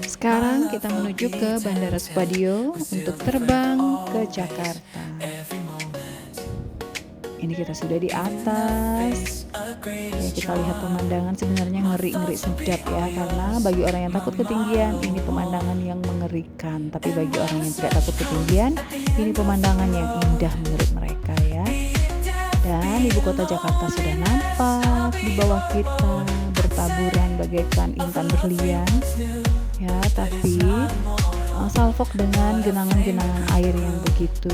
Sekarang kita menuju ke Bandara Supadio untuk terbang ke Jakarta. Ini kita sudah di atas. Ya, kita lihat pemandangan sebenarnya ngeri-ngeri sedap ya, karena bagi orang yang takut ketinggian ini pemandangan yang mengerikan, tapi bagi orang yang tidak takut ketinggian ini pemandangan yang indah menurut mereka ya. Dan ibu kota Jakarta sudah nampak di bawah kita bertaburan bagaikan intan berlian ya, tapi salfok dengan genangan-genangan air yang begitu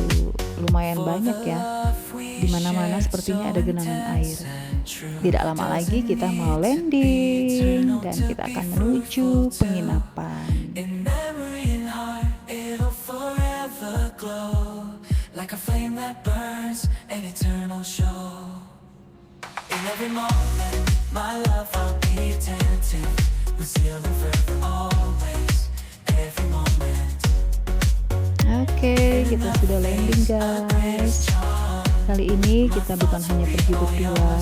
lumayan banyak ya. Di mana-mana sepertinya ada genangan air. Tidak lama lagi kita mau landing dan kita akan menuju penginapan. Oke, kita sudah landing guys. Kali ini kita bukan hanya pergi berdua,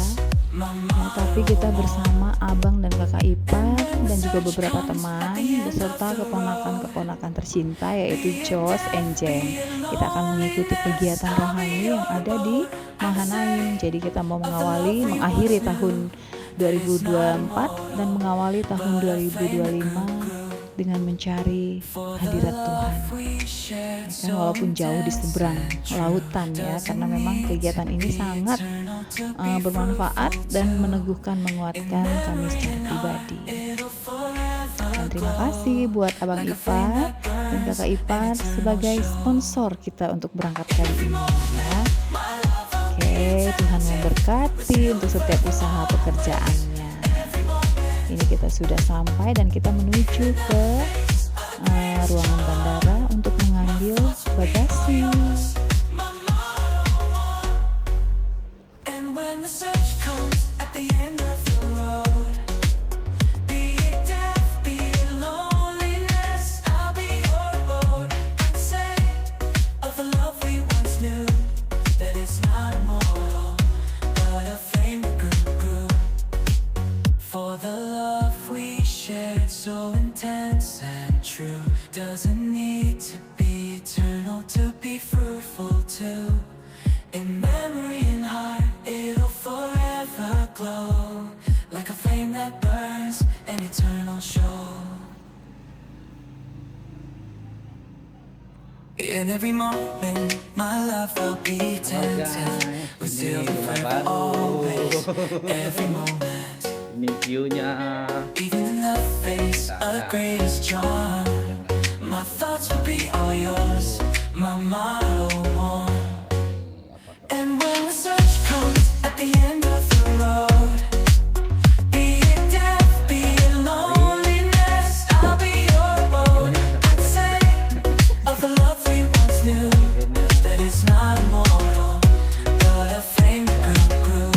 ya, tapi kita bersama abang dan kakak ipar dan juga beberapa teman beserta keponakan-keponakan tercinta yaitu Jos and Jeng. Kita akan mengikuti kegiatan rohani yang ada di Mahanaim. Jadi kita mau mengakhiri tahun 2024 dan mengawali tahun 2025 dengan mencari hadirat Tuhan. Ya kan, walaupun jauh di seberang lautan ya, karena memang kegiatan ini sangat bermanfaat dan meneguhkan, menguatkan kami secara pribadi. Dan terima kasih buat abang ipar dan kakak ipar sebagai sponsor kita untuk berangkat kali ini ya. Oke, Tuhan memberkati untuk setiap usaha pekerjaannya. Ini kita sudah sampai dan kita menuju ke ruangan bandara untuk mengambil bagasi. So intense and true, doesn't need to be eternal to be fruitful too. In memory and heart, it'll forever glow, like a flame that burns, an eternal show. In every moment, my love will be tempted. We'll still be forever always, every moment. Ini view-nya. Even in the face of greatest charm, my thoughts will be all yours, my motto one. And when the search comes at the end of the road, be it death, be it loneliness, I'll be your boat. I'd say of the love we once knew, that it's not immortal, but a flame that grew.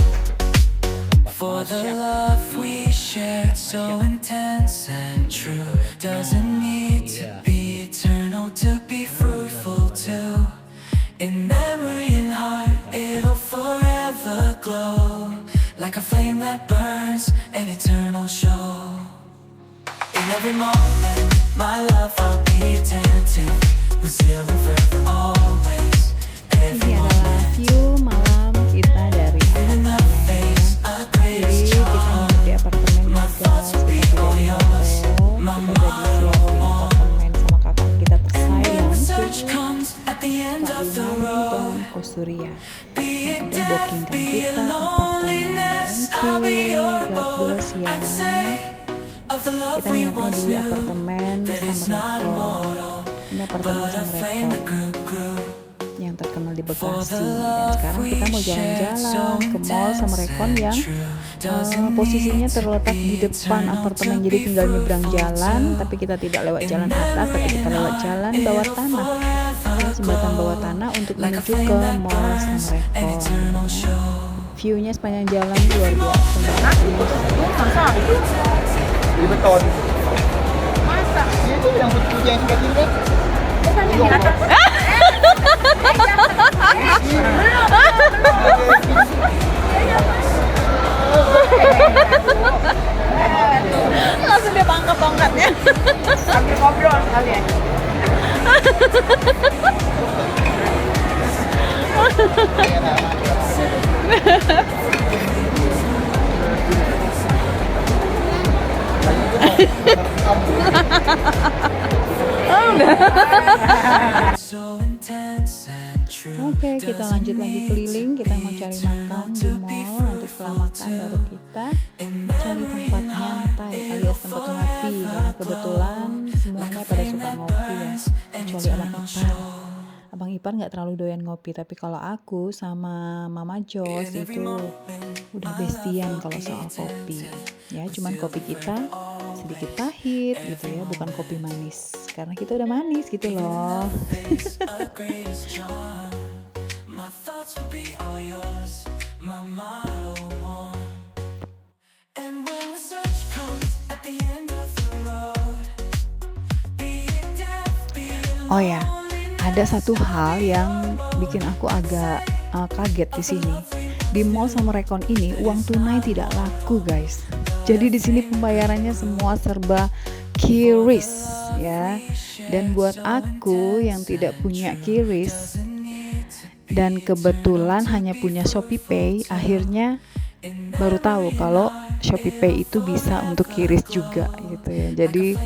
For the love we shared, so intense and true, doesn't need to be eternal to be fruitful too. In memory and heart, it'll forever glow, like a flame that burns, an eternal show. In every moment, my love I'll be attentive, we'll still and forever always, every Ini adalah moment. view malam kita dari In the apartemen. face of Jadi greatest kita charm, nginep di apartemen ya guys, kita tidak di hotel. Kita udah disiapin apartemen sama kakak kita tersayang, search comes at the end Kak of the Imam road. dan Kosuria. Be it Udah bookingkan death, be kita it apartemen. loneliness, I'll be your God boat. bless ya. I'd say of the love Kita we nginepnya once di knew, apartemen that it's sama not Rekor. immortal, Ini apartemen but a sama flame that Rekor grew. yang terkenal di For Bekasi. the Dan love sekarang we kita mau shared, so jalan-jalan ke mall sama intense Rekon and yang true, doesn't posisinya need to terletak be di depan eternal apartemen. to Jadi be tinggal nyebrang fruitful jalan, too. tapi kita tidak lewat In jalan atas, tapi memory kita and lewat heart, jalan bawah it'll tanah. forever Ya, jembatan bawah glow, tanah untuk like a menuju flame ke that mall burns, sama an Rekon. eternal show. View-nya sepanjang jalan luar biasa. Di beton. Masa? Itu yang berpuja yang tinggi. Bukan yang di atas. Langsung dia pangkat-pangkat ya. So intense and true. Oke, kita lanjut lagi keliling. Kita mau cari makan di mall. Nanti setelah makan baru kita cari tempat nyantai alias tempat ngopi. Karena kebetulan semuanya pada suka ngopi ya, kecuali Abang Ipar. Abang Ipar nggak terlalu doyan ngopi, tapi kalau aku sama Mama Jos itu udah bestian kalau soal kopi. Ya, cuman kopi kita sedikit pahit gitu ya, bukan kopi manis. Karena kita udah manis gitu loh. A greatest charm. My thoughts will be all yours. My motto one. And when the search comes at the end of the road, be it death, be it Oh ya, ada satu hal yang bikin aku agak kaget di sini. Di mall sama Rekon ini uang tunai tidak laku, guys. Jadi di sini pembayarannya semua serba QRIS ya. Dan buat aku yang tidak punya QRIS dan kebetulan hanya punya ShopeePay, akhirnya baru tahu kalau ShopeePay itu bisa untuk QRIS juga gitu ya. Jadi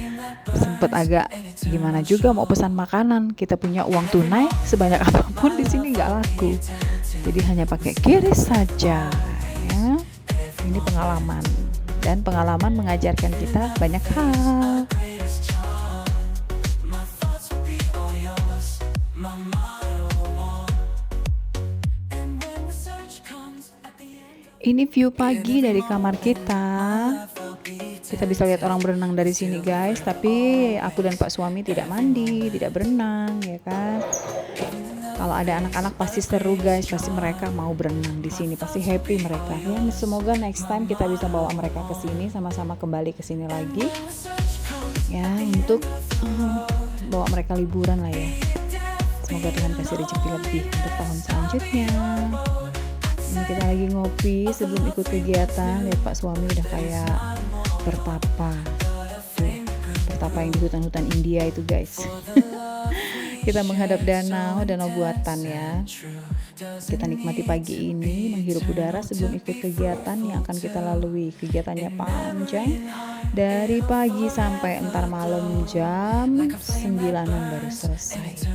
sempet agak gimana juga mau pesan makanan, kita punya uang tunai sebanyak apapun di sini nggak laku. Jadi hanya pakai QRIS saja ya. Ini pengalaman, dan pengalaman mengajarkan kita banyak hal. Ini view pagi dari kamar kita. Kita bisa lihat orang berenang dari sini, guys. Tapi aku dan Pak suami tidak mandi, tidak berenang, ya kan. Kalau ada anak-anak pasti seru, guys. Pasti mereka mau berenang di sini, pasti happy mereka. Ya, semoga next time kita bisa bawa mereka ke sini, sama-sama kembali ke sini lagi. Ya, untuk bawa mereka liburan lah ya. Semoga Tuhan kasih rezeki lebih untuk tahun selanjutnya. Ini kita lagi ngopi sebelum ikut kegiatan. Lihat Pak suami udah kayak bertapa. Tuh, bertapa yang di hutan-hutan India itu, guys. Kita menghadap danau buatan ya. Kita nikmati pagi ini, menghirup udara sebelum ikut kegiatan yang akan kita lalui. Kegiatannya panjang, dari pagi sampai entar malam jam 9-an baru selesai.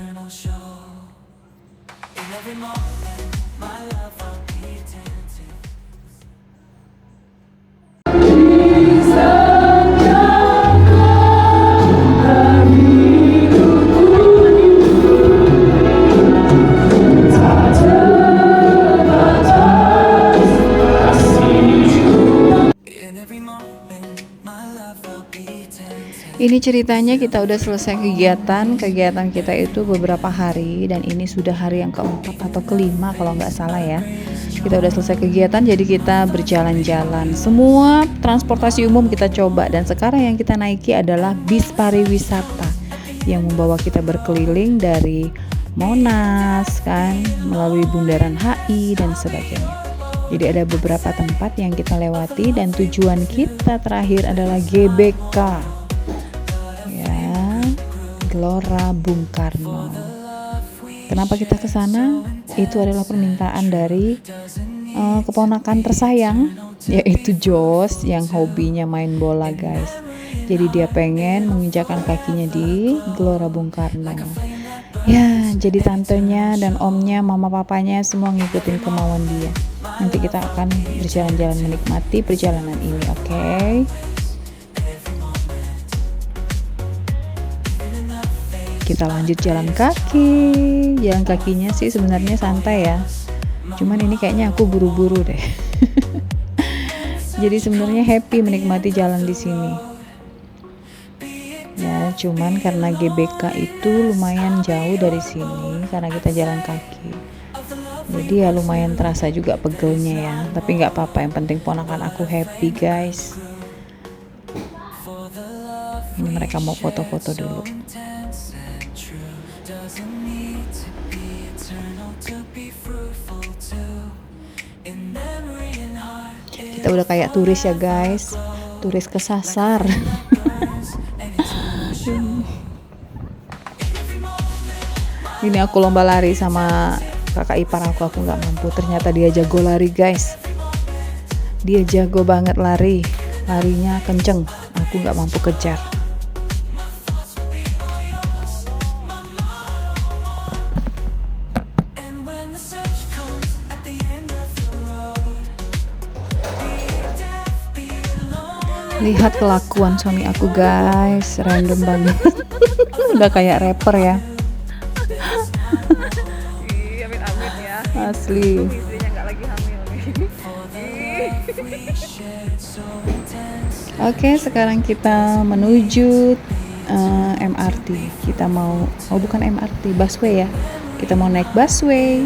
Ini ceritanya kita udah selesai kegiatan kita itu beberapa hari, dan ini sudah hari yang keempat atau kelima kalau nggak salah ya. Kita udah selesai kegiatan, jadi kita berjalan-jalan. Semua transportasi umum kita coba, dan sekarang yang kita naiki adalah bis pariwisata yang membawa kita berkeliling dari Monas kan, melalui Bundaran HI dan sebagainya. Jadi ada beberapa tempat yang kita lewati, dan tujuan kita terakhir adalah GBK. Gelora Bung Karno. Kenapa kita ke sana? Itu adalah permintaan dari keponakan tersayang, yaitu Jos yang hobinya main bola, guys. Jadi dia pengen menginjakan kakinya di Gelora Bung Karno. Ya, jadi tantenya dan omnya, mama papanya semua ngikutin kemauan dia. Nanti kita akan berjalan-jalan menikmati perjalanan ini, oke? Kita lanjut jalan kaki. Jalan kakinya sih sebenarnya santai ya, cuman ini kayaknya aku buru-buru deh. Jadi sebenarnya happy menikmati jalan di sini ya, cuman karena GBK itu lumayan jauh dari sini, karena kita jalan kaki, jadi ya lumayan terasa juga pegelnya ya. Tapi nggak apa-apa, yang penting ponakan aku happy, guys. Ini mereka mau foto-foto dulu. Kita udah kayak turis ya, guys. Turis kesasar. Ini aku lomba lari sama kakak ipar aku nggak mampu. Ternyata dia jago lari, guys. Dia jago banget lari. Larinya kenceng. aku nggak mampu kejar. And when the search comes at the end of the road, be deaf, be alone. Lihat kelakuan suami aku guys, random banget. Udah kayak rapper ya. Amit-amit ya, Asli. istrinya nggak lagi hamil nih. Oke, sekarang kita menuju MRT. Kita mau, oh bukan MRT, busway ya. Kita mau naik busway.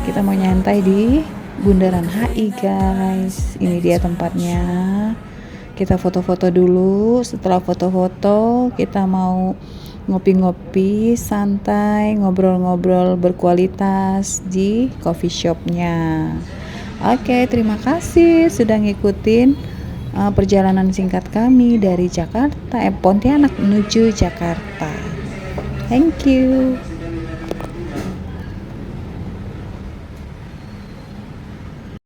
Kita mau nyantai di Bundaran HI guys. Ini dia tempatnya. Kita foto-foto dulu. Setelah foto-foto, kita mau ngopi-ngopi, santai, ngobrol-ngobrol berkualitas di coffee shopnya. Oke, terima kasih sudah ngikutin perjalanan singkat kami dari Jakarta, Pontianak menuju Jakarta. Thank you.